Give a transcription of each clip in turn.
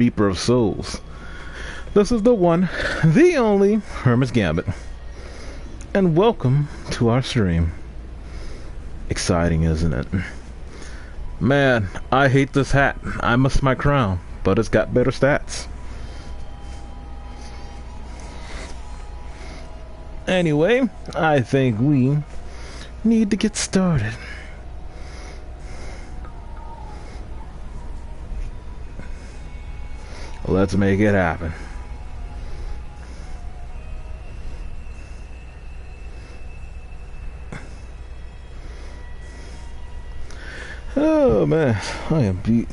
Reaper of Souls. This is the one, the only Hermit's Gambit. And welcome to our stream. Exciting, isn't it? Man, I hate this hat. I miss my crown, but it's got better stats. Anyway, I think we need to get started. Let's make it happen. Oh man, I am beat.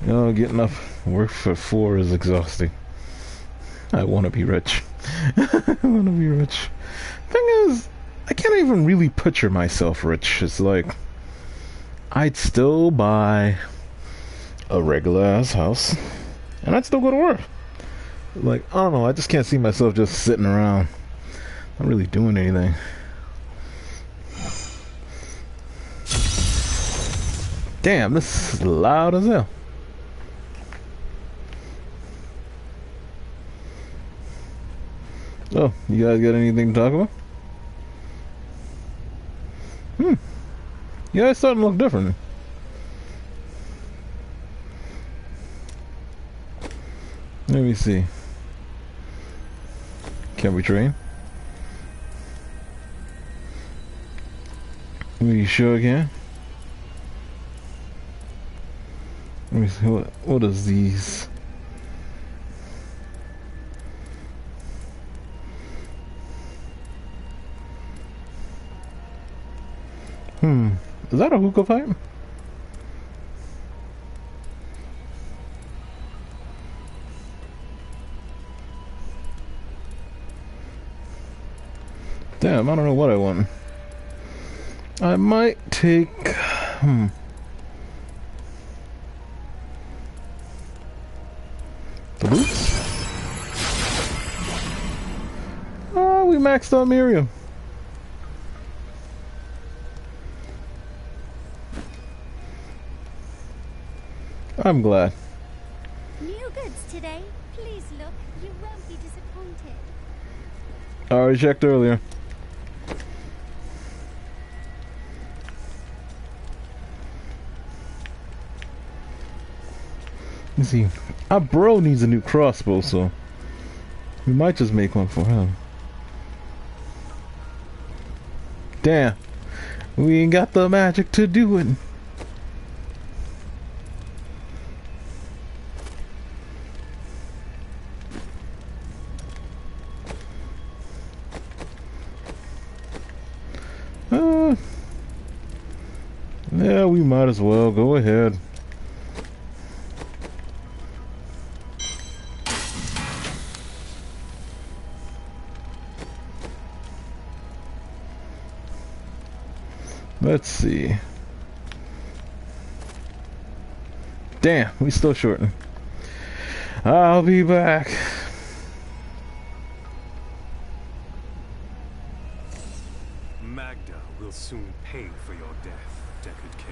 You know, getting up work for 4 is exhausting. I want to be rich. I want to be rich. Thing is, I can't even really picture myself rich. It's like, I'd still buy a regular ass house, and I'd still go to work. Like, I don't know, I just can't see myself just sitting around, not really doing anything. Damn, this is loud as hell. Oh, you guys got anything to talk about? Yeah, it's starting to look different. Let me see. Can we train? We sure can. Let me see, what is these? Is that a hookah pipe? Damn, I don't know what I want. I might take... The boots? Oh, we maxed out Miriam. I'm glad. New goods today. Please look. You won't be disappointed. I already checked earlier. Let's see. Our bro needs a new crossbow, so we might just make one for him. Damn. We ain't got the magic to do it. Yeah, we might as well. Go ahead. Let's see. Damn, we still shorting. I'll be back. Magda will soon pay for your death, Deckard Cain.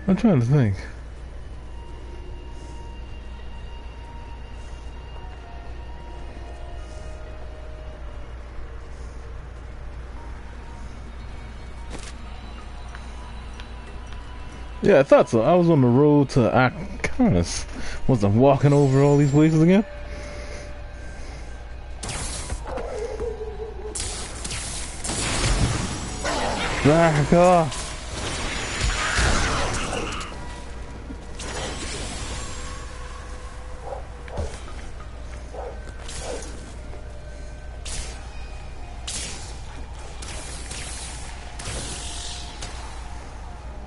I'm trying to think. Yeah, I thought so. I was on the road to Akanis. Wasn't walking over all these places again. Back off.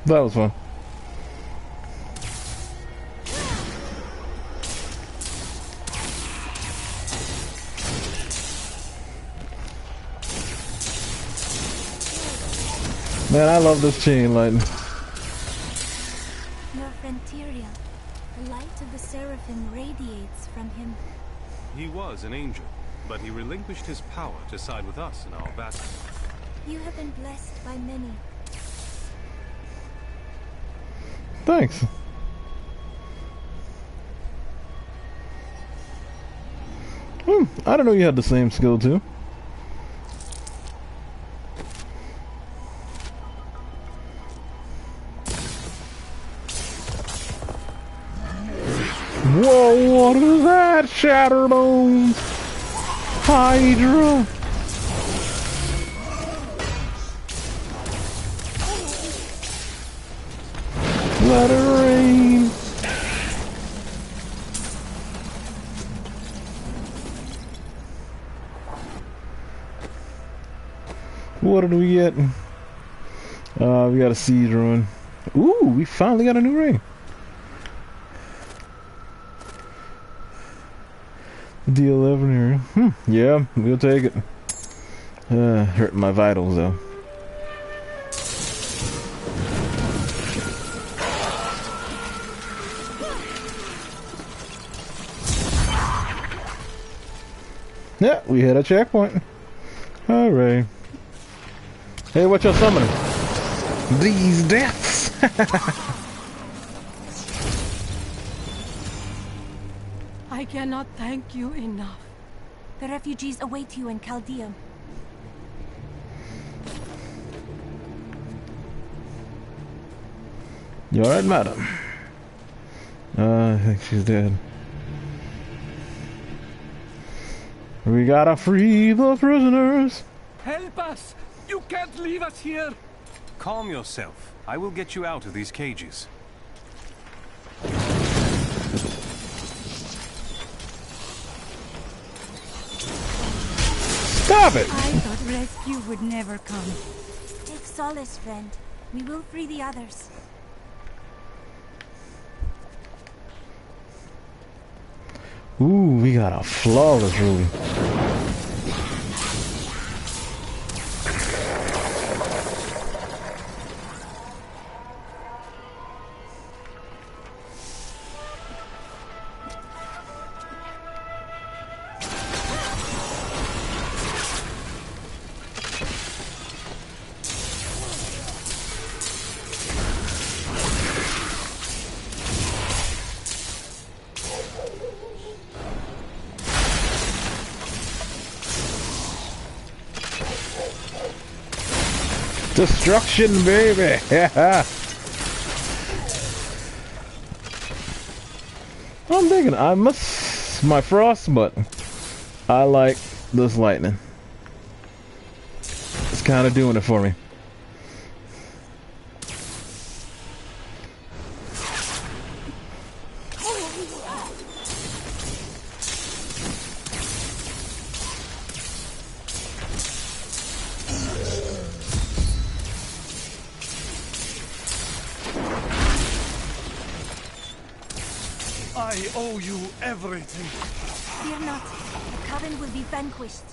That was fun. Man, I love this chain lightning. Your Frontierial, the light of the seraphim radiates from him. He was an angel, but he relinquished his power to side with us in our battle. You have been blessed by many. Thanks. I didn't know you had the same skill too. Whoa, what is that? Shatterbones! Hydra! Let it rain! What did we get? We got a siege ruin. Ooh, we finally got a new ring. D11 here. Yeah, we'll take it. Hurting my vitals though. Yeah, we hit a checkpoint. Alright. Hey, what y'all summoning? These deaths! I cannot thank you enough. The refugees await you in Chaldea. You alright, madam? I think she's dead. We gotta free the prisoners! Help us! You can't leave us here! Calm yourself. I will get you out of these cages. Stop it! I thought rescue would never come. Take solace, friend. We will free the others. Ooh, we got a flawless ruby. Destruction, baby! Yeah. I'm thinking I must my frost, but I like this lightning. It's kind of doing it for me. I owe you everything. Fear not. The Coven will be vanquished.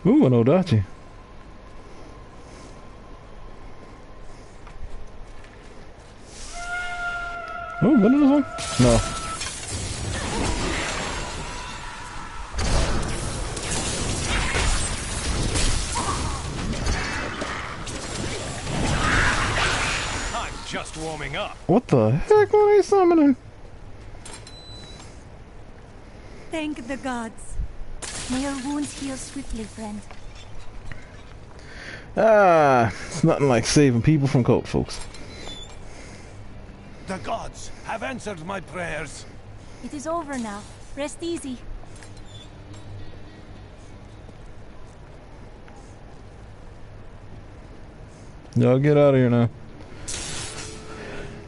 Ooh, an Odachi. Oh, what is this one? No. I'm just warming up. What the heck were they summoning? Thank the gods. May your wounds heal swiftly, friend. Ah, it's nothing like saving people from cult folks. The gods have answered my prayers. It is over now. Rest easy. Y'all get out of here now.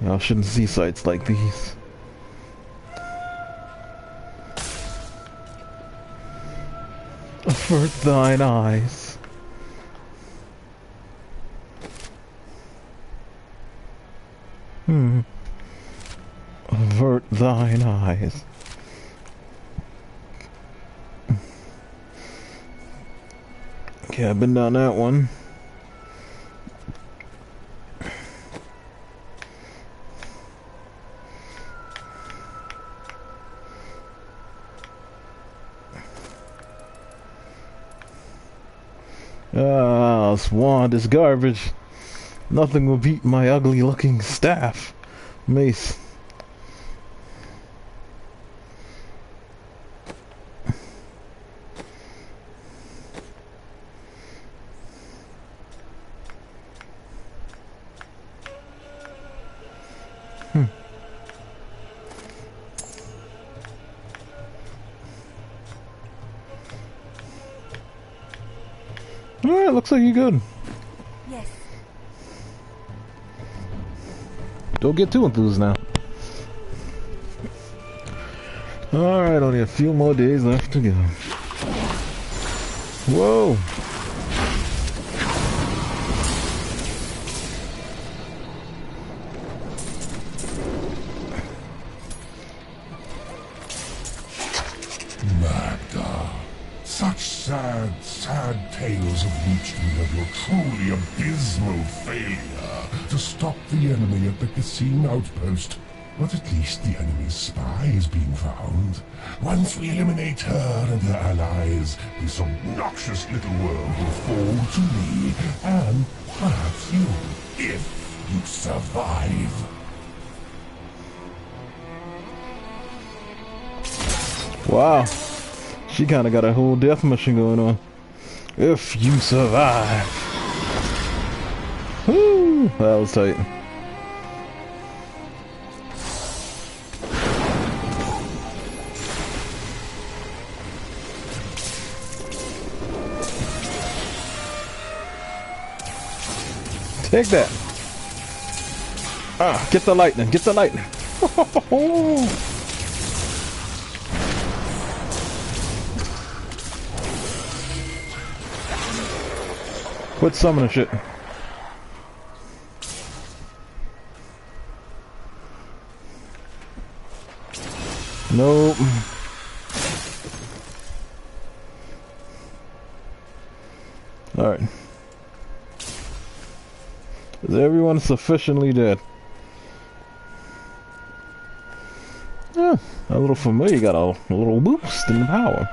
Y'all shouldn't see sights like these. Avert thine eyes. Avert thine eyes. eyes. Okay, I've been down that one. Ah, Swan, this garbage. Nothing will beat my ugly looking staff. Mace. Alright, looks like you're good. Yes. Don't get too enthused now. Alright, only a few more days left to go. Whoa! Magda, such sad tales have reached me of your truly abysmal failure to stop the enemy at the casino outpost. But at least the enemy's spy is being found. Once we eliminate her and her allies, this obnoxious little world will fall to me, and perhaps you, if you survive. Wow. She kinda got a whole death mission going on. If you survive. Woo! That was tight. Take that. Ah, get the lightning, get the lightning. Quit summoning shit. Nope. Alright. Is everyone sufficiently dead? Yeah, a little familiar, got a little boost in power.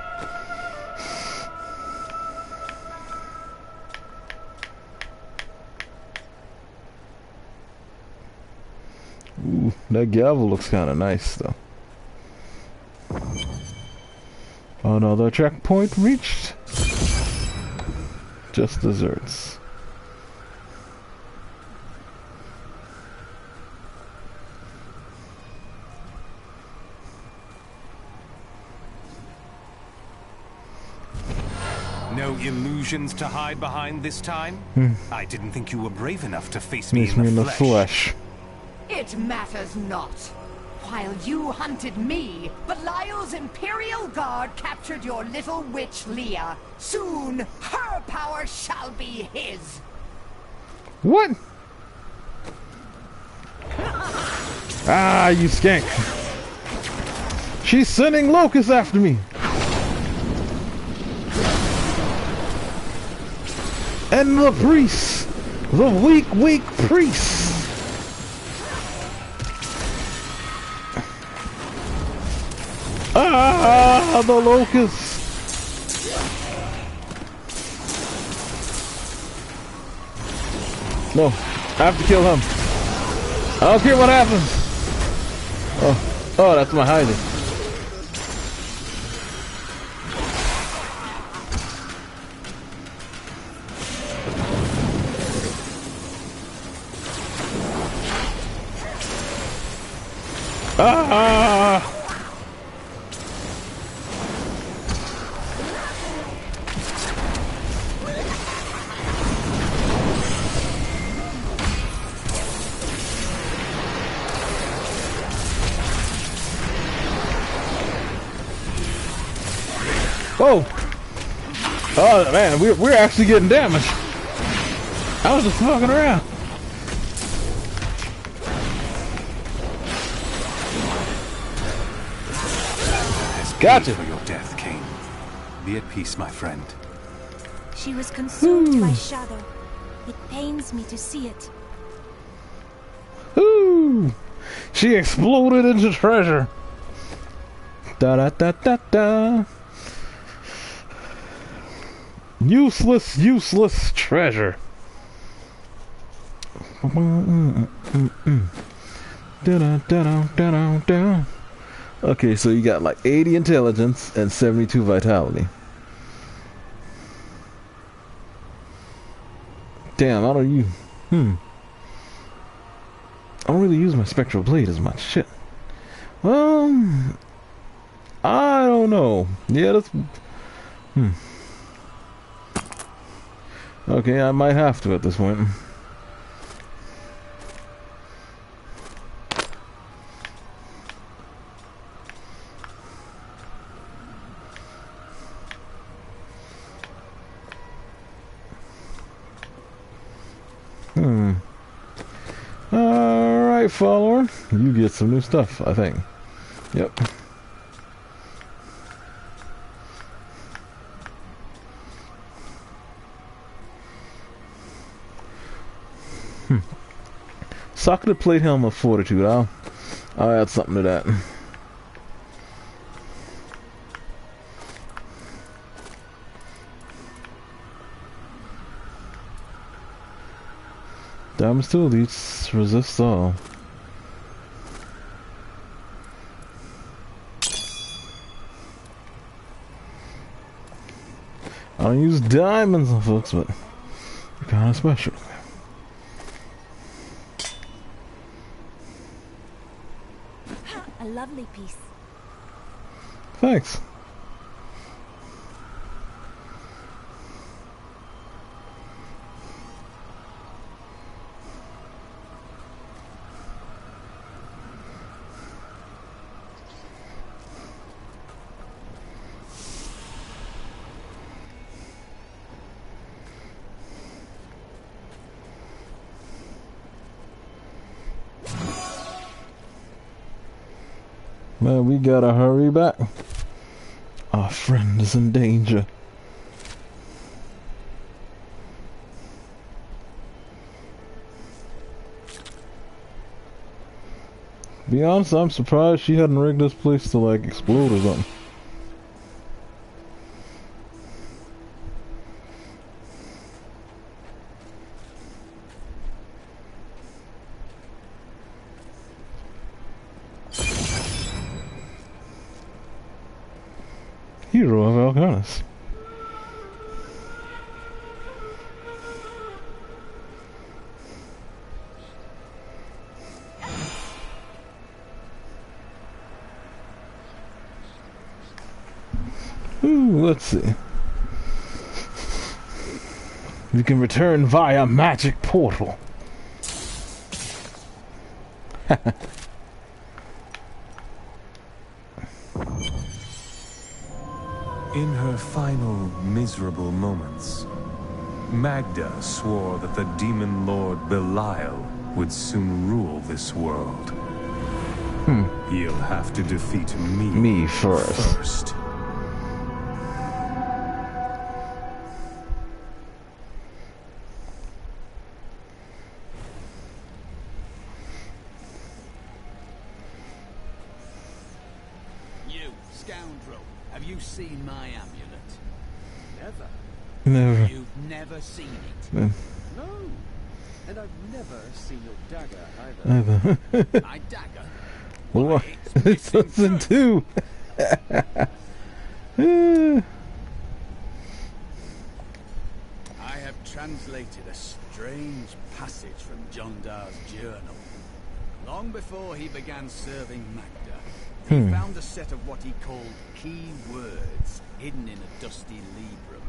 Ooh, that gavel looks kind of nice though. Another checkpoint reached. Just desserts. No illusions to hide behind this time? I didn't think you were brave enough to face Meets me me in the flesh. It matters not. While you hunted me, Belial's Imperial Guard captured your little witch Leah. Soon, her power shall be his. What? Ah, you skank. She's sending locusts after me. And the priests. The weak priests. Ah, the locusts. No, I have to kill him. I don't care what happens. Oh, that's my hiding. Ah! Oh! Oh man, we're actually getting damaged. I was just fucking around. Gotcha. For your death, Cain. Be at peace, my friend. She was consumed by shadow. It pains me to see it. Ooh. She exploded into treasure. Da da da da da. Useless, useless treasure. Okay, so you got like 80 intelligence and 72 vitality. Damn, I don't use. I don't really use my spectral blade as much. Shit. Well, I don't know. Yeah, that's. Okay, I might have to at this point. Alright, follower. You get some new stuff, I think. Yep. Socketed plate helm of fortitude. I'll add something to that. Diamond still elites resist all. I don't use diamonds on folks, but they're kind of special. A lovely piece. Thanks. Man, we gotta hurry back. Our friend is in danger. To be honest, I'm surprised she hadn't rigged this place to like explode or something. Hero of Alcanis. Ooh, let's see. We can return via magic portal. In her final miserable moments, Magda swore that the demon lord Belial would soon rule this world. He'll have to defeat me first. You, scoundrel, have you seen my amulet? Never. Never. You've never seen it? No. No. And I've never seen your dagger either. Either. My dagger? What? It's It's missing something too. I have translated a strange passage from John Dar's journal. Long before he began serving Magda, he found a set of what he called key words hidden in a dusty librum.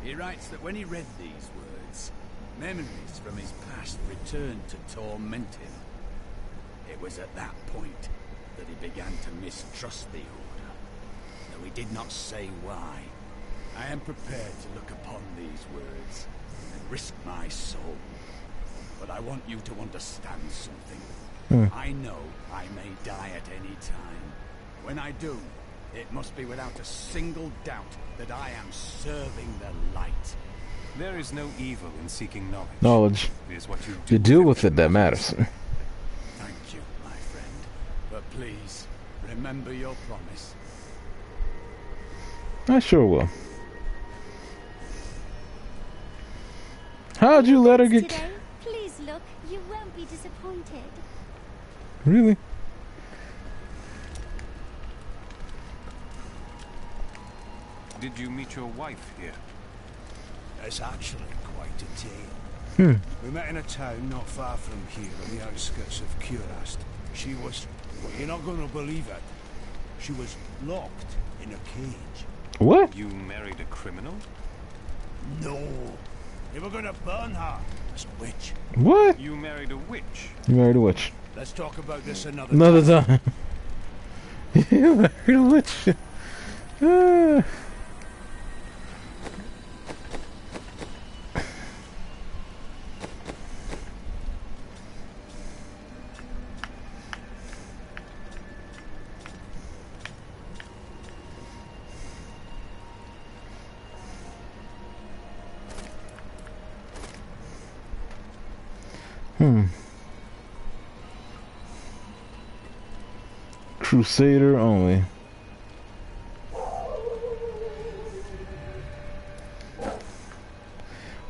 He writes that when he read these words, memories from his past returned to torment him. It was at that point that he began to mistrust the Order, though he did not say why. I am prepared to look upon these words and risk my soul. But I want you to understand something. I know I may die at any time. When I do, It must be without a single doubt that I am serving the light. There is no evil in seeking knowledge. Knowledge. It is what you You do with it that matters. Thank you, my friend. But please, remember your promise. I sure will. How'd you let her get... Today, please look. You won't be disappointed. Really? Did you meet your wife here? It's actually quite a tale. We met in a town not far from here on the outskirts of Curast. She was... well, you're not going to believe it. She was locked in a cage. What? You married a criminal? No. They were going to burn her as a witch. What? You married a witch? You married a witch. Let's talk about this another Time. You married a witch. Ah. Crusader only.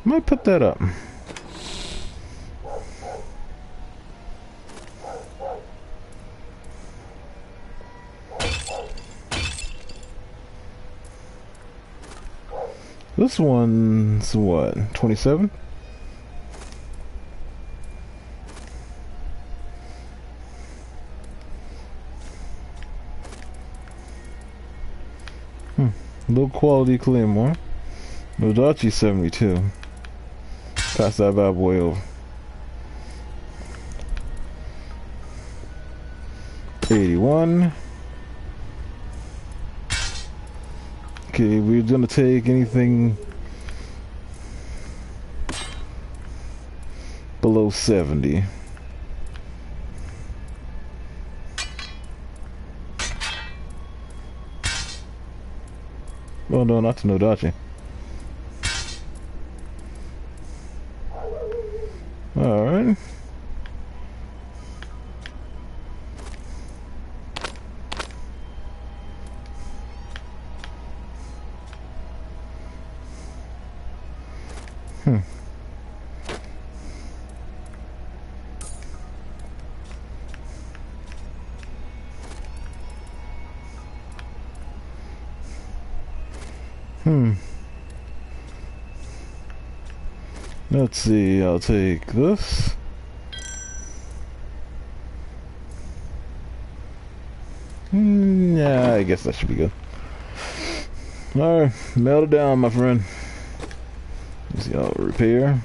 Might put that up. This one's what? 27? Low quality Claymore. Nodachi 72. Pass that bad boy over. 81. Okay, we're gonna take anything below 70. Oh no, not to Nodachi. Alright. Let's see, I'll take this. Yeah, I guess that should be good. Alright, melt it down, my friend. Let's see, I'll repair.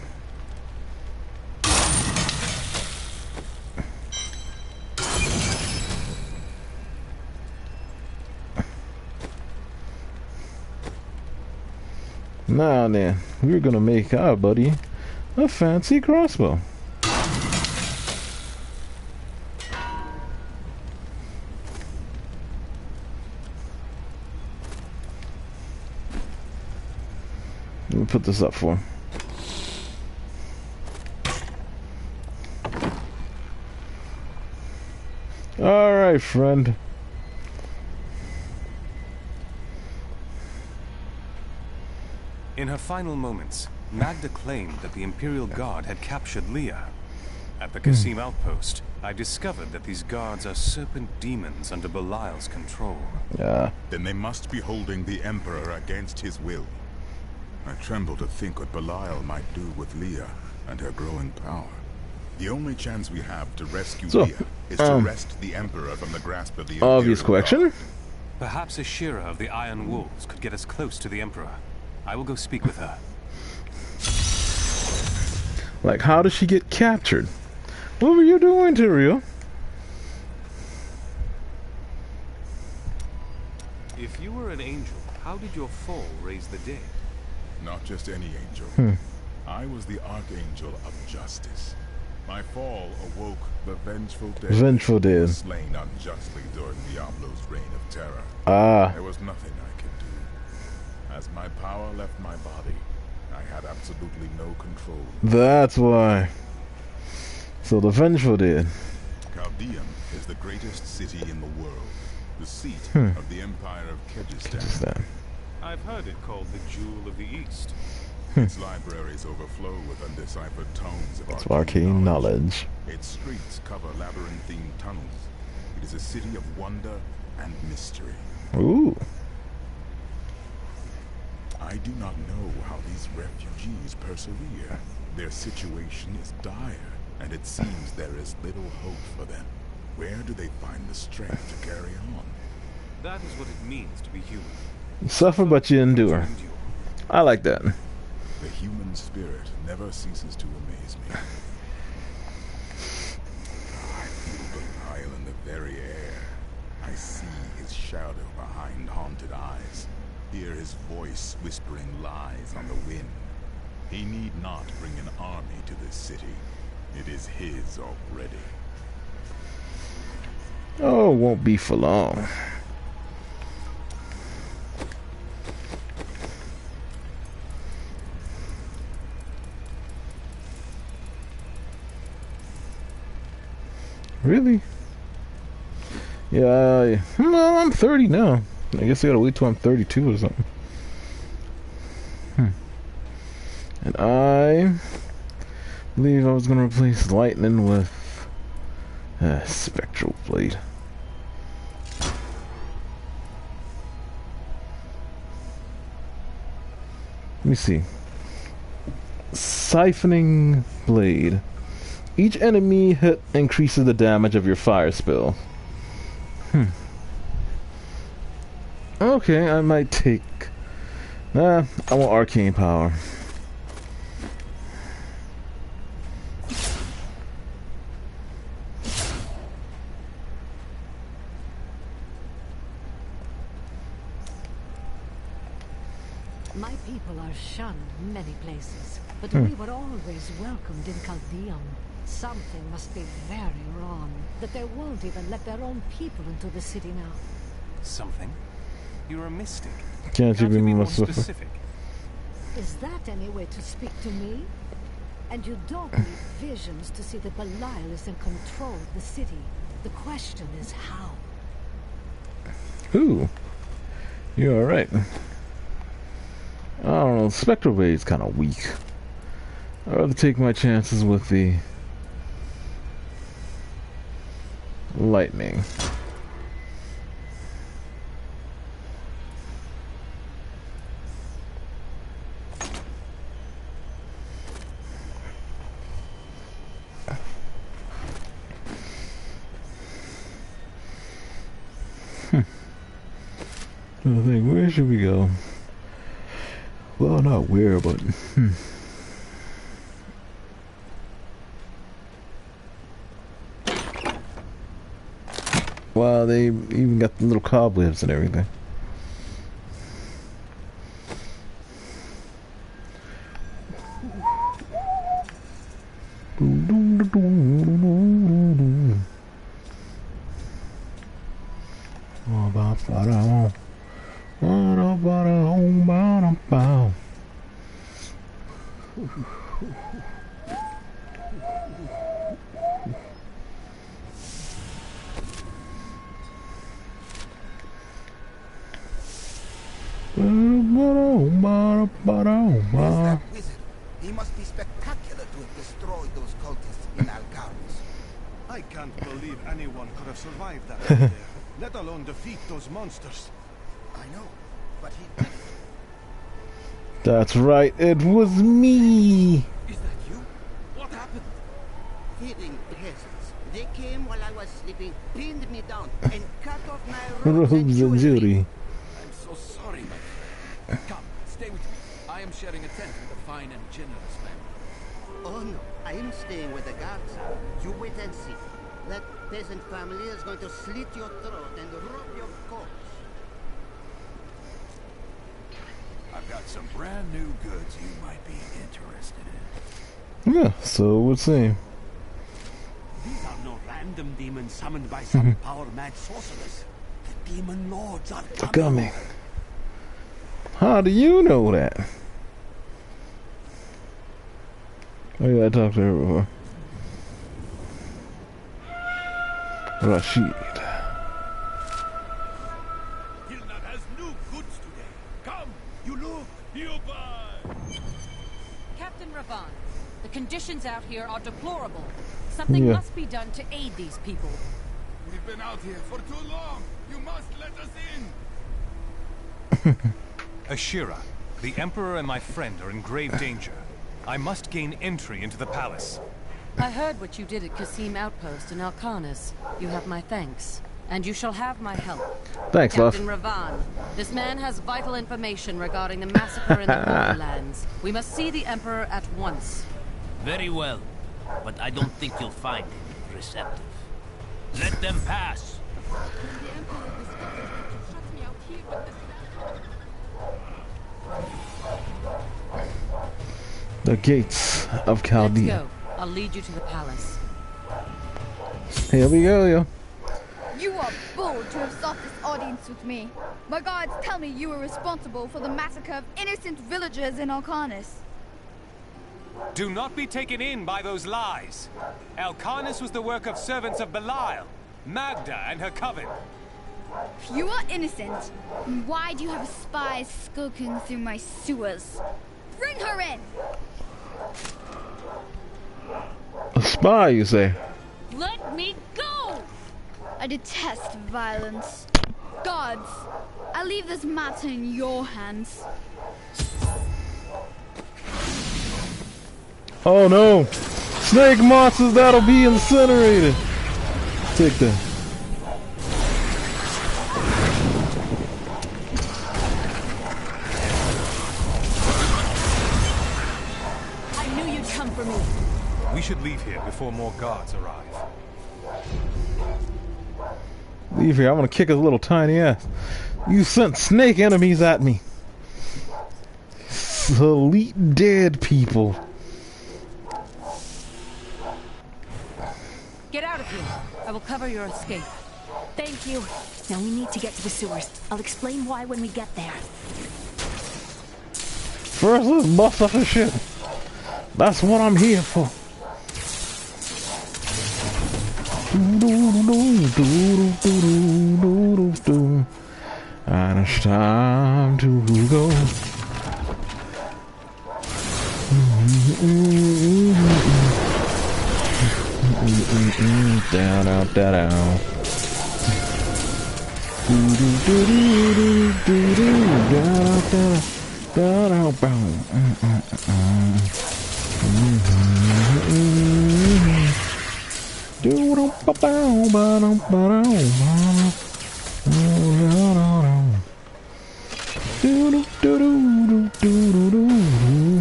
Now then, we're gonna make our buddy a fancy crossbow. Let me put this up for him. Alright, friend. In her final moments, Magda claimed that the Imperial Guard had captured Leah. At the Qasim outpost, I discovered that these guards are serpent demons under Belial's control. Yeah. Then they must be holding the Emperor against his will. I tremble to think what Belial might do with Leah and her growing power. The only chance we have to rescue Leah is to wrest the Emperor from the grasp of the obvious Imperial question. Guard. Perhaps a Shira of the Iron Wolves could get us close to the Emperor. I will go speak with her. Like, how did she get captured? What were you doing, Tyrael? If you were an angel, how did your fall raise the dead? Not just any angel. I was the Archangel of Justice. My fall awoke the vengeful dead. Vengeful dead. Slain unjustly during Diablo's reign of terror. Ah. There was nothing I could do. As my power left my body, I had absolutely no control. That's why. So the vengeful dead. Chaldean is the greatest city in the world. The seat of the Empire of Kyrgyzstan. I've heard it called the Jewel of the East. Its libraries overflow with undeciphered tomes of arcane knowledge. Its streets cover labyrinthine tunnels. It is a city of wonder and mystery. Ooh. I do not know how these refugees persevere. Their situation is dire, and it seems there is little hope for them. Where do they find the strength to carry on? That is what it means to be human. You suffer, but you endure. I like that. The human spirit never ceases to amaze me. I feel Belial in the very air. I see his shadow behind haunted eyes. Hear his voice whispering lies on the wind. He need not bring an army to this city. It is his already. Oh, it won't be for long. Really? Yeah, well, I'm 30 now. I guess I gotta wait till I'm 32 or something. And I believe I was gonna replace lightning with spectral blade. Let me see. Siphoning blade. Each enemy hit increases the damage of your fire spell. Okay, I might take... I want arcane power. My people are shunned in many places, but we were always welcomed in Chaldean. Something must be very wrong, that they won't even let their own people into the city now. Something? You're a mystic. Can't you be more specific? Is that any way to speak to me? And you don't need visions to see that Belial is in control of the city. The question is how? Ooh. You're alright. I don't know, Spectral Blade's kind of weak. I'd rather take my chances with the lightning. I think, where should we go? Well, not where, but wow, they even got the little cobwebs and everything. That wizard. He must be spectacular to have destroyed those cultists in Algarves. I can't believe anyone could have survived that out there, let alone defeat those monsters. I know, but he did it. That's right, it was me. Is that you? What happened? Feeding peasants. They came while I was sleeping, pinned me down, and cut off my robes and jewelry. I'm so sorry, my friend. Come, stay with me. I am sharing a tent with a fine and generous family. Oh no, I am staying with the guards. You wait and see. That peasant family is going to slit your throat and rub your corpse. I've got some brand new goods you might be interested in. Yeah, so we'll see. random demon summoned by some power-mad sorceress. The demon lords are coming. How do you know that? Oh yeah, I talked to her before. Rashid. Hilna has new goods today. Come, you look, you buy. Captain Ravan, the conditions out here are deplorable. Something must be done to aid these people. We've been out here for too long. You must let us in. Ashira, the Emperor and my friend are in grave danger. I must gain entry into the palace. I heard what you did at Qasim Outpost in Alcanis. You have my thanks. And you shall have my help. Thanks, Captain love. Ravan, this man has vital information regarding the massacre in the Borderlands. We must see the Emperor at once. Very well, but I don't think you'll find him receptive. Let them pass. The gates of Chaldea. Let's go. I'll lead you to the palace. Here we go, yo. You are bold to have sought this audience with me. My guards tell me you were responsible for the massacre of innocent villagers in Alcanis. Do not be taken in by those lies. Alcanis was the work of servants of Belial, Magda and her coven. If you are innocent, then why do you have spies skulking through my sewers? Bring her in! A spy, you say? Let me go! I detest violence. Gods, I leave this matter in your hands. Oh no! Snake monsters that'll be incinerated! Take that. I knew you'd come for me. We should leave here before more guards arrive. Leave here, I'm gonna kick his little tiny ass. You sent snake enemies at me. Elite dead people. Get out of here. I will cover your escape. Thank you. Now we need to get to the sewers. I'll explain why when we get there. First, let's bust up this shit. That's what I'm here for. And it's time to go. Down, out, down, out.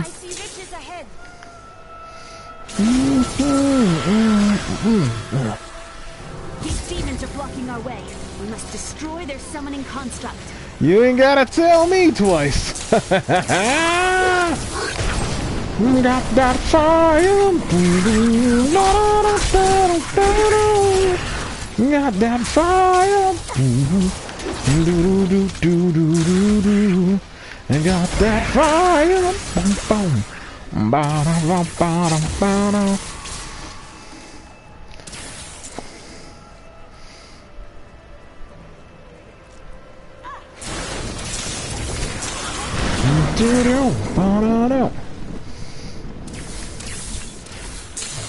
I see riches ahead. These demons are blocking our way. We must destroy their summoning construct. You ain't gotta tell me twice. Got that fire. Got that fire. And got that fire.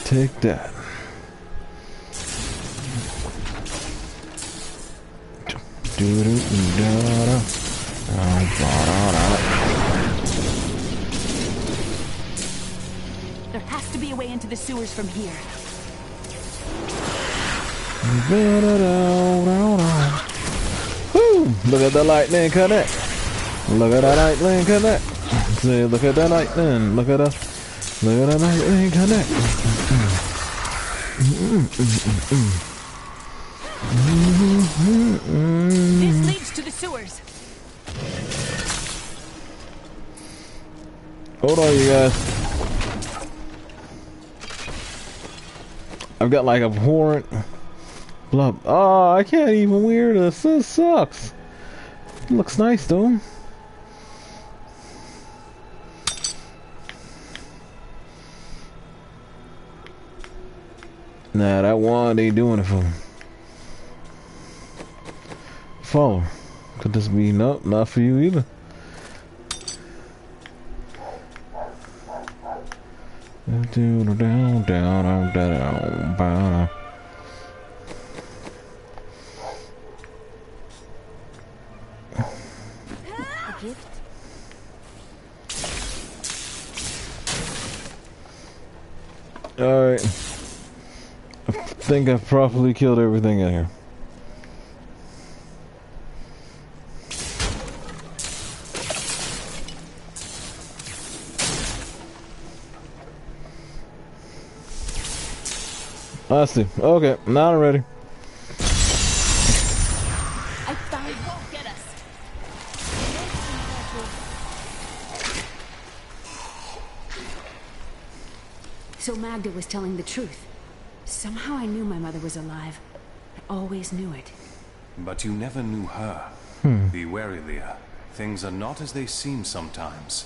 Take that. There has to be a way into the sewers from here. Woo! Look at the lightning connect. Look at that lightning connect. See, look at that lightning. Look at the lightning connect. This leads to the sewers. Hold on, you guys. I've got like a warrant Blah. Oh, I can't even wear this. This sucks. It looks nice though. Nah, that wand ain't doing it for me. Follow. Could this be nope, not for you either. Down, down, down, down, down. A gift? Alright. I think I've properly killed everything in here. I see. Okay, now I'm ready. I thought it won't get us. So Magda was telling the truth. Somehow I knew my mother was alive. I always knew it. But you never knew her. Be wary, Leah. Things are not as they seem sometimes.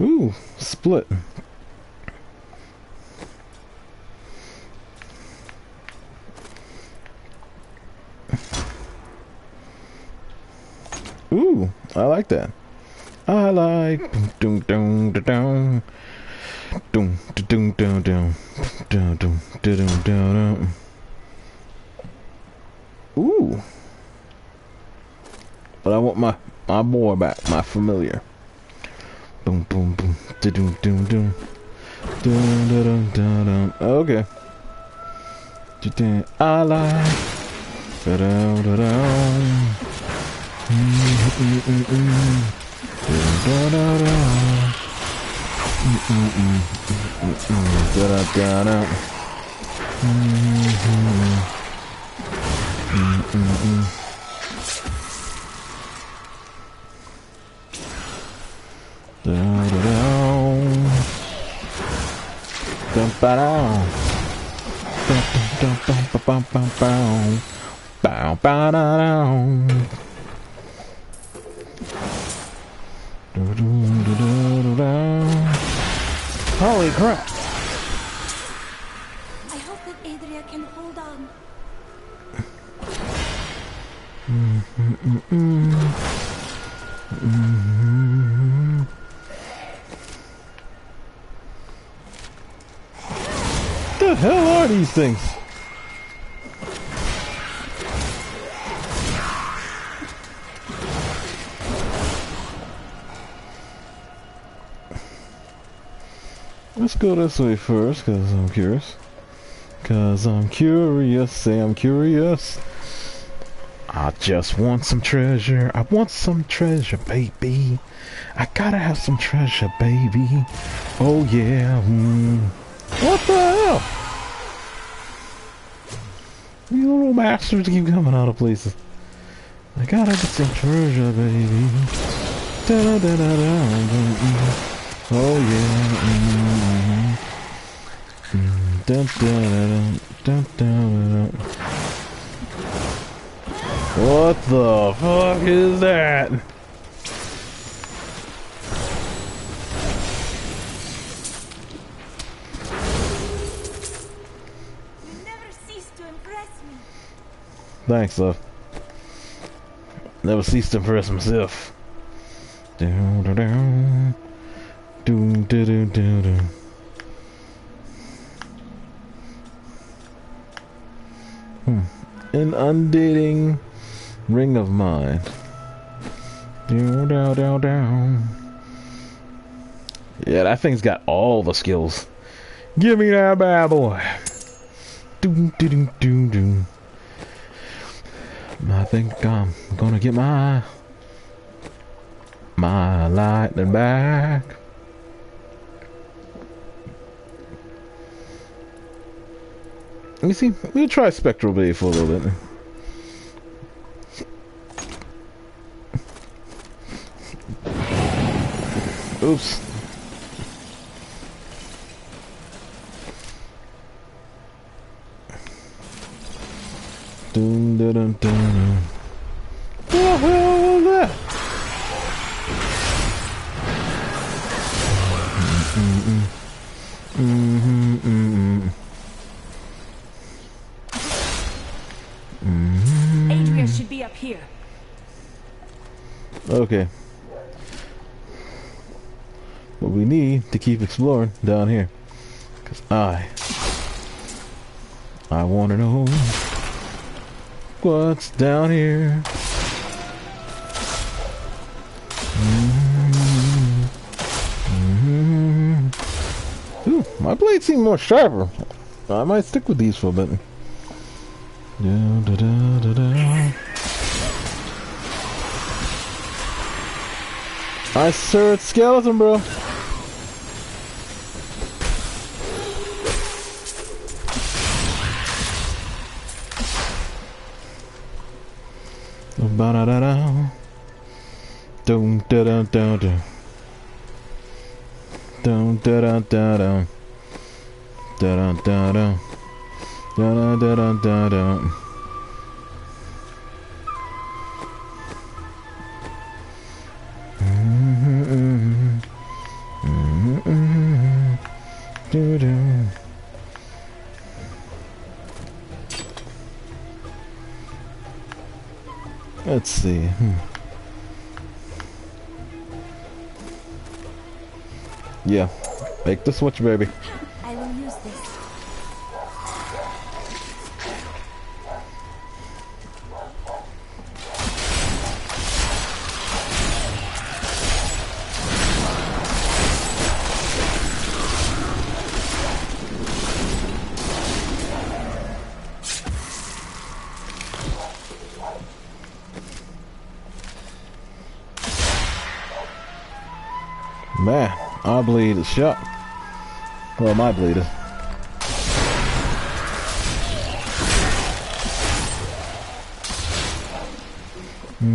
Ooh, split. Ooh, I like that. I like doom doom doom doom doom doom doom doom doom doom doom. Ooh, but I want my boy back, my familiar. Boom boom boom doom doom doom doom doom doom. Okay. I like. Da da da da. Holy crap! I hope that Adria can hold on. What the hell are these things? Let's go this way first, cause I'm curious. Say I'm curious. I just want some treasure. I want some treasure, baby. I gotta have some treasure, baby. Oh yeah. What the hell? These little bastards keep coming out of places. I gotta get some treasure, baby. Da da da da da. Oh yeah. Dun, dun, dun, dun, dun. What the fuck is that? You never cease to impress me. Thanks, love. Never cease to impress myself. Down, down, down. Doom, doom, doom, doom, doom. An undating ring of mine. Down, down, down, down. Yeah, that thing's got all the skills. Give me that bad boy. Doom, doom, doom, doom. I think I'm gonna get my lightning back. Let me see. We'll try Spectral Blade for a little bit. Oops. Dun, dun, dun, dun. What the hell was that? Adria should be up here. Okay. But we need to keep exploring down here. Because I want to know what's down here. Ooh, my blade seems more sharper. I might stick with these for a bit. I sir, it's skeleton, bro. Ba-da-da-da. Dum da da da da. Dum da da da da. Da da da da. Da da da da da. Let's see. Yeah, make the switch, baby. I will use this. Man, our blade is sharp. Well, my blade is.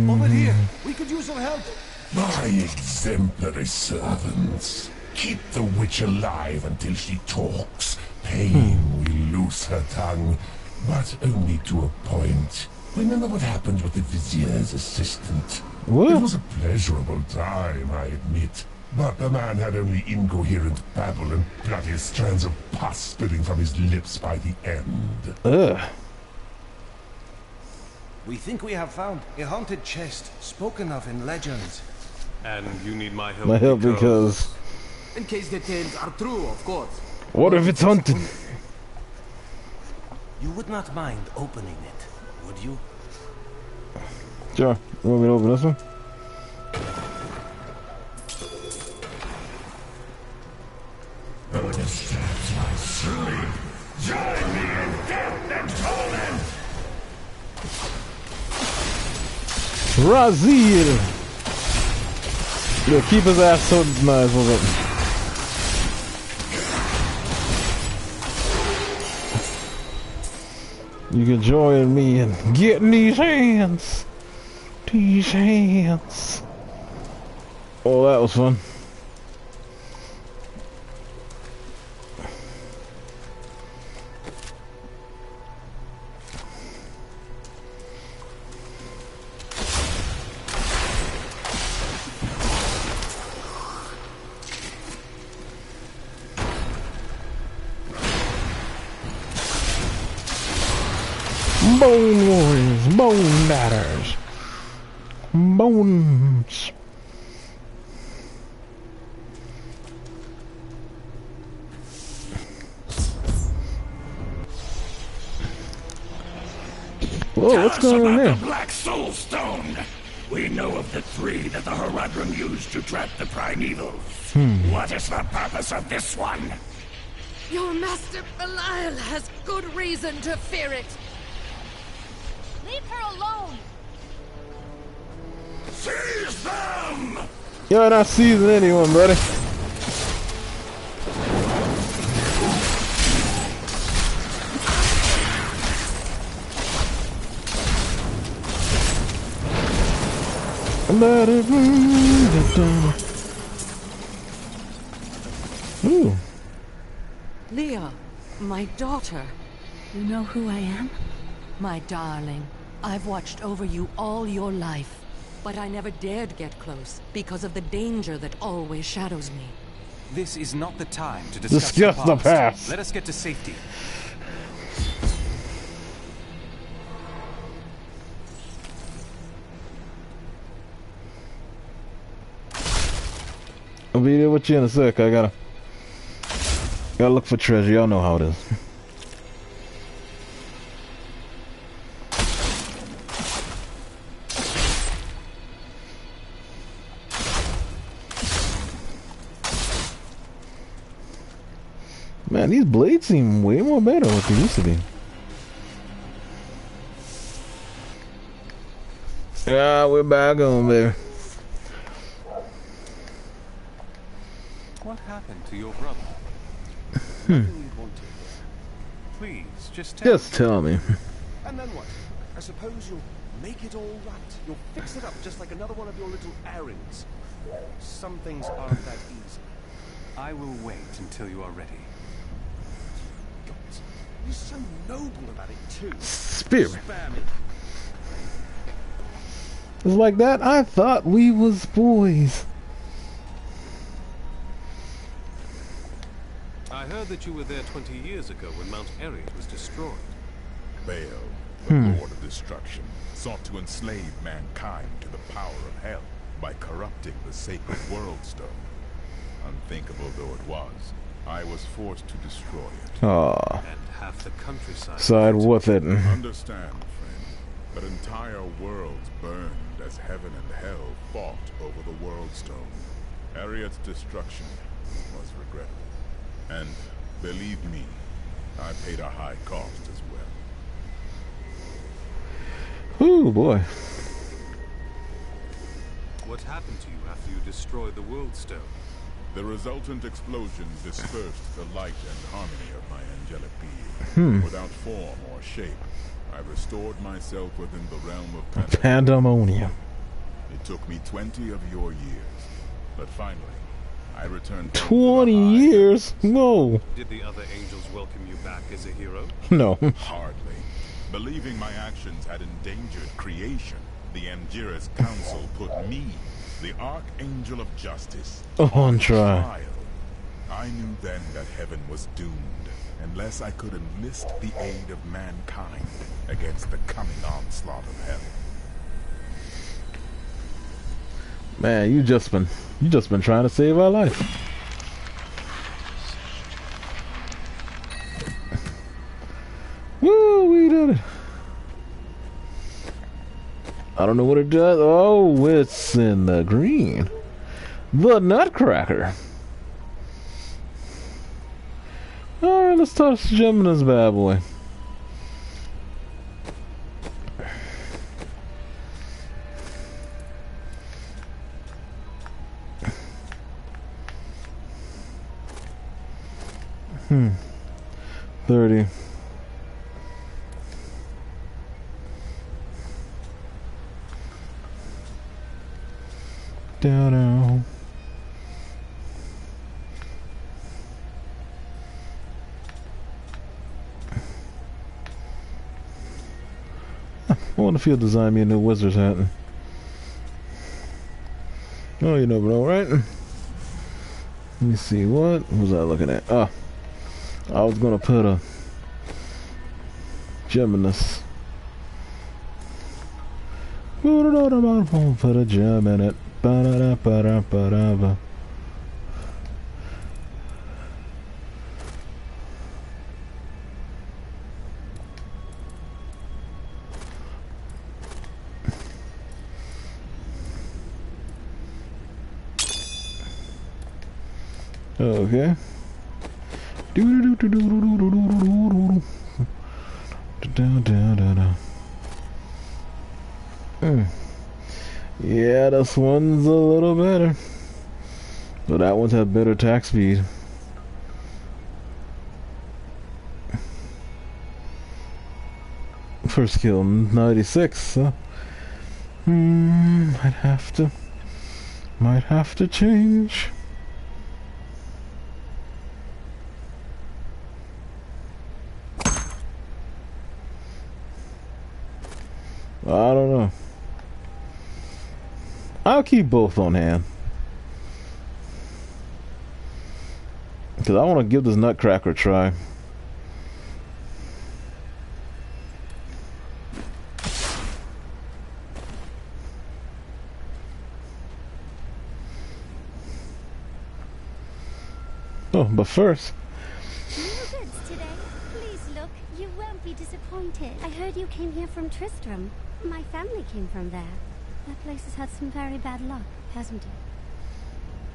Over here, we could use some help. My exemplary servants. Keep the witch alive until she talks. Pain will loose her tongue, but only to a point. Remember what happened with the vizier's assistant? What? It was a pleasurable time, I admit. But the man had only incoherent babble and bloody strands of pus spilling from his lips by the end. Ugh. We think we have found a haunted chest spoken of in legends. And you need my help. My help because. In case the tales are true, of course. What if it's haunted? You would not mind opening it, would you? Sure. You want me to open this one? Oh, disturbs my sleep. Join me in death and torment. Razil! Yeah, keep his ass so nice with it. You can join me in getting these hands. These hands. Oh, that was fun. Bone warriors, bone batters, bones. Whoa, what's going on here? The Black Soul Stone. We know of the three that the Horadrim used to trap the primevals. What is the purpose of this one? Your master Belial has good reason to fear it. Leave her alone! Seize them! You're not seizing anyone, buddy. Ooh. Leah, my daughter. You know who I am? My darling, I've watched over you all your life, but I never dared get close because of the danger that always shadows me. This is not the time to discuss the past. Let us get to safety. I'll be there with you in a sec. I gotta look for treasure. Y'all know how it is. Man, these blades seem way more better than what they used to be. Yeah, we're back on, baby. What happened to your brother? Nothing you wanted. Please, just tell me. And then what? I suppose you'll make it all right. You'll fix it up just like another one of your little errands. Some things aren't that easy. I will wait until you are ready. God, you're so noble about it too. Spirit. Spare me. It's like that. I thought we was boys. I heard that you were there 20 years ago when Mount Eriad was destroyed. Baal, the Lord of Destruction, sought to enslave mankind to the power of hell by corrupting the sacred World Stone. Unthinkable though it was, I was forced to destroy it. Aww. And half the countryside. Side with it. Understand, friend, but entire worlds burned as heaven and hell fought over the World Stone. Eriad's destruction was regrettable. And believe me, I paid a high cost as well. Ooh, boy. What happened to you after you destroyed the World Stone? The resultant explosion dispersed the light and harmony of my angelic being. Without form or shape, I restored myself within the realm of pandemonium. It took me 20 of your years, but finally, I returned. 20 years? Whoa. Did the other angels welcome you back as a hero? No. Hardly. Believing my actions had endangered creation, the Amgiris Council put me, the Archangel of Justice, on trial. I knew then that heaven was doomed, unless I could enlist the aid of mankind against the coming onslaught of hell. Man, you just been trying to save our life. Woo, we did it. I don't know what it does. Oh, it's in the green. The Nutcracker. Alright, let's toss the gem in this bad boy. Hmm. 30. Down. I wonder if he'll design me a new wizard's hat. Oh, you never know, right? Let me see, what was I looking at? Ah, I was gonna put a gem in this. Put a gem in it. Ba-da-da-ba-da-ba-da-ba. Okay. Yeah, this one's a little better. But that one's had better attack speed. First kill, 96. Might have to change. I don't know. I'll keep both on hand. Because I want to give this nutcracker a try. Oh, but first... New goods today. Please look. You won't be disappointed. I heard you came here from Tristram. My family came from there. That place has had some very bad luck, hasn't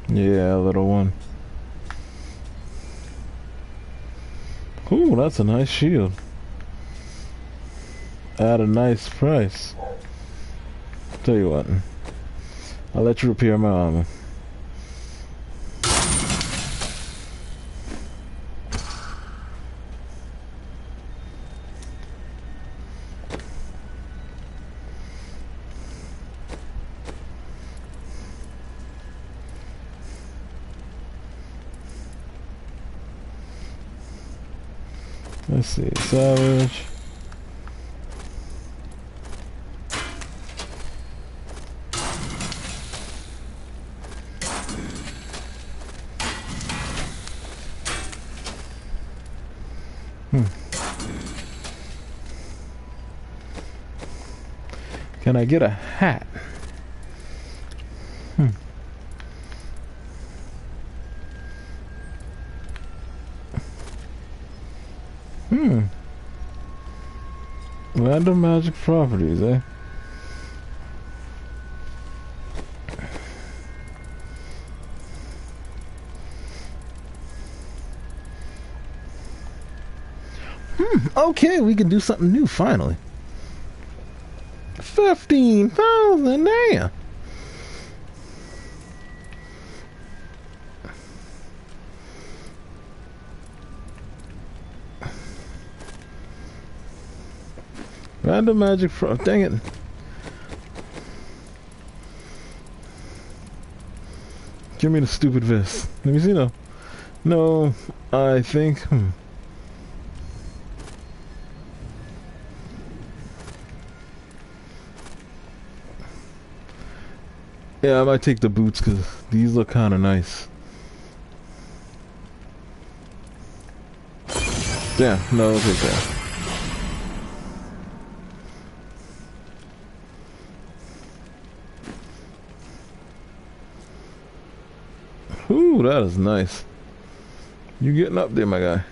it? Yeah, little one. Ooh, that's a nice shield. At a nice price. Tell you what, I'll let you repair my armor. Let's see, salvage. Can I get a hat? Random magic properties, eh? Okay, we can do something new finally. 15,000, damn. Random magic pro, dang it. Give me the stupid vest. Let me see now. No, I think, Yeah, I might take the boots because these look kind of nice. Yeah, no, I'll take that. Ooh, that is nice. You getting up there, my guy.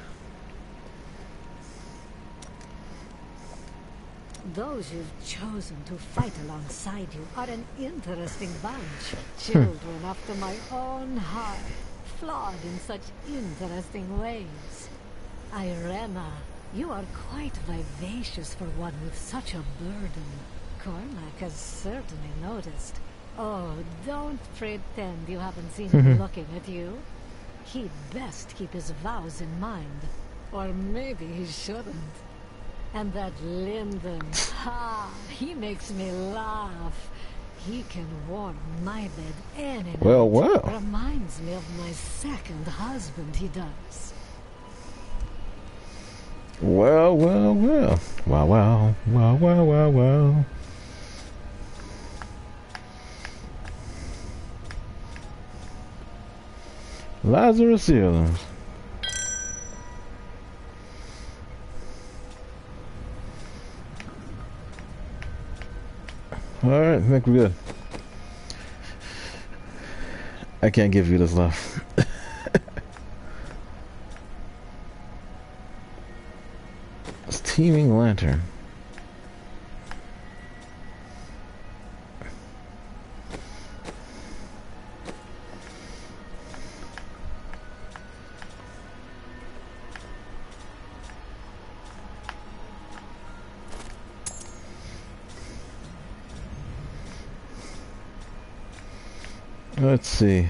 Those you've chosen to fight alongside you are an interesting bunch. Children after my own heart, flawed in such interesting ways. Irena, you are quite vivacious for one with such a burden. Cormac has certainly noticed. Oh, don't pretend you haven't seen him looking at you. He'd best keep his vows in mind. Or maybe he shouldn't. And that Lyndon, he makes me laugh. He can warm my bed any night. Well. Reminds me of my second husband, he does. Well. Wow. Lazarus Healers. Alright, I think we're good. I can't give you this love. Steaming lantern. Let's see.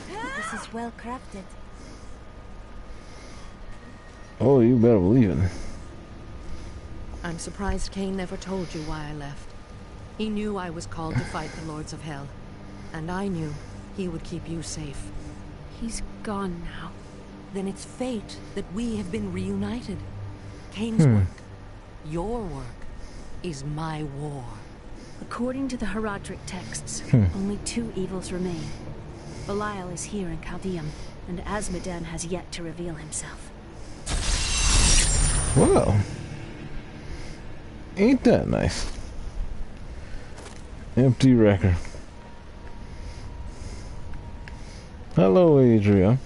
This is well crafted. Oh, you better believe it. I'm surprised Cain never told you why I left. He knew I was called to fight the Lords of Hell, and I knew he would keep you safe. He's gone now. Then it's fate that we have been reunited. Kane's work, your work, is my war. According to the Herodric texts, only two evils remain. Belial is here in Chaldeum, and Azmodan has yet to reveal himself. Well, ain't that nice? Empty record. Hello, Adria.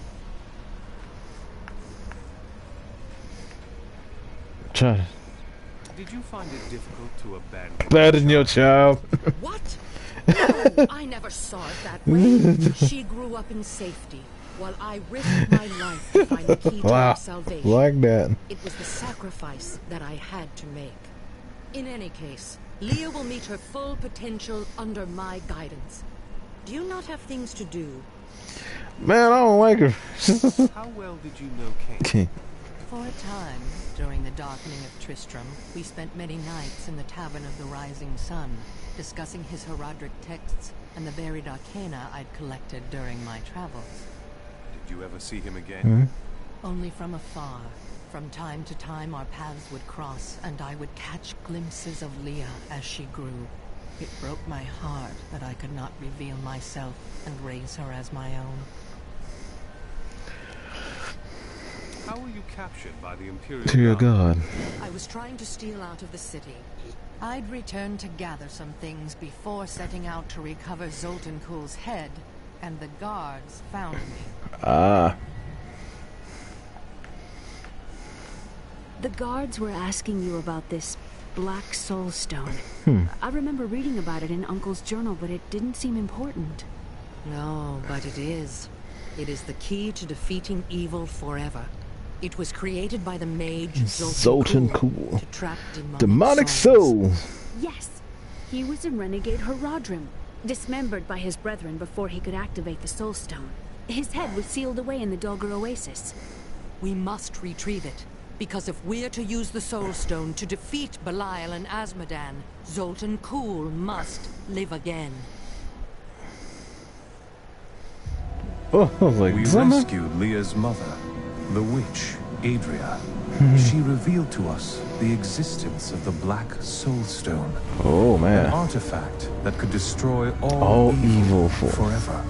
Try. Did you find it difficult to abandon your child? What? No, I never saw it that way. She grew up in safety, while I risked my life to find the key to her salvation. Like that. It was the sacrifice that I had to make. In any case, Leah will meet her full potential under my guidance. Do you not have things to do? Man, I don't like her. How well did you know Kane? For a time, during the darkening of Tristram, we spent many nights in the Tavern of the Rising Sun, discussing his Herodric texts and the buried arcana I'd collected during my travels. Did you ever see him again? Only from afar. From time to time our paths would cross, and I would catch glimpses of Leah as she grew. It broke my heart that I could not reveal myself and raise her as my own. How were you captured by the Imperial Dear God. I was trying to steal out of the city. I'd returned to gather some things before setting out to recover Zoltan Kuhl's head, and the guards found me. Ah. The guards were asking you about this Black Soul Stone. I remember reading about it in Uncle's journal, but it didn't seem important. No, but it is. It is the key to defeating evil forever. It was created by the mage Zoltan Kuhl to trap demonic souls. Yes, he was a renegade Herodrim, dismembered by his brethren before he could activate the Soul Stone. His head was sealed away in the Dulgar Oasis. We must retrieve it, because if we're to use the Soul Stone to defeat Belial and Azmodan, Zoltan Kuhl must live again. Oh, like we rescued Leah's mother, the witch, Adria. She revealed to us the existence of the Black Soul Stone. Oh, man. An artifact that could destroy all evil forever.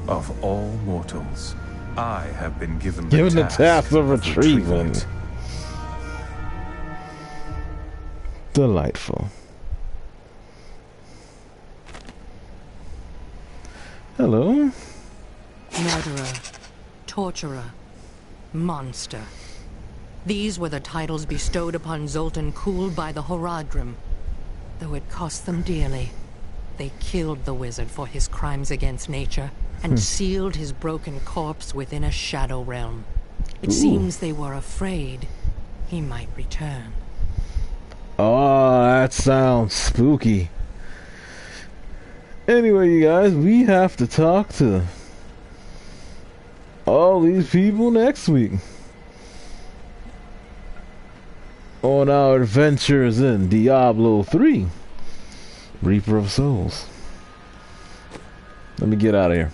Of all mortals, I have been given the task of retrieving it. Delightful. Hello. Murderer, torturer, monster. These were the titles bestowed upon Zoltan Kuhl by the Herodrim. Though it cost them dearly, they killed the wizard for his crimes against nature and sealed his broken corpse within a shadow realm. It seems they were afraid he might return. Oh, that sounds spooky. Anyway, you guys, we have to talk to all these people next week on our adventures in Diablo 3, Reaper of Souls. Let me get out of here.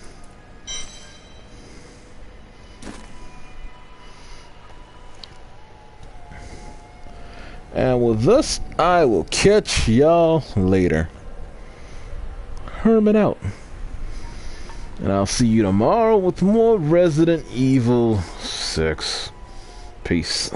And with this, I will catch y'all later. Hermit out. And I'll see you tomorrow with more Resident Evil 6. Peace.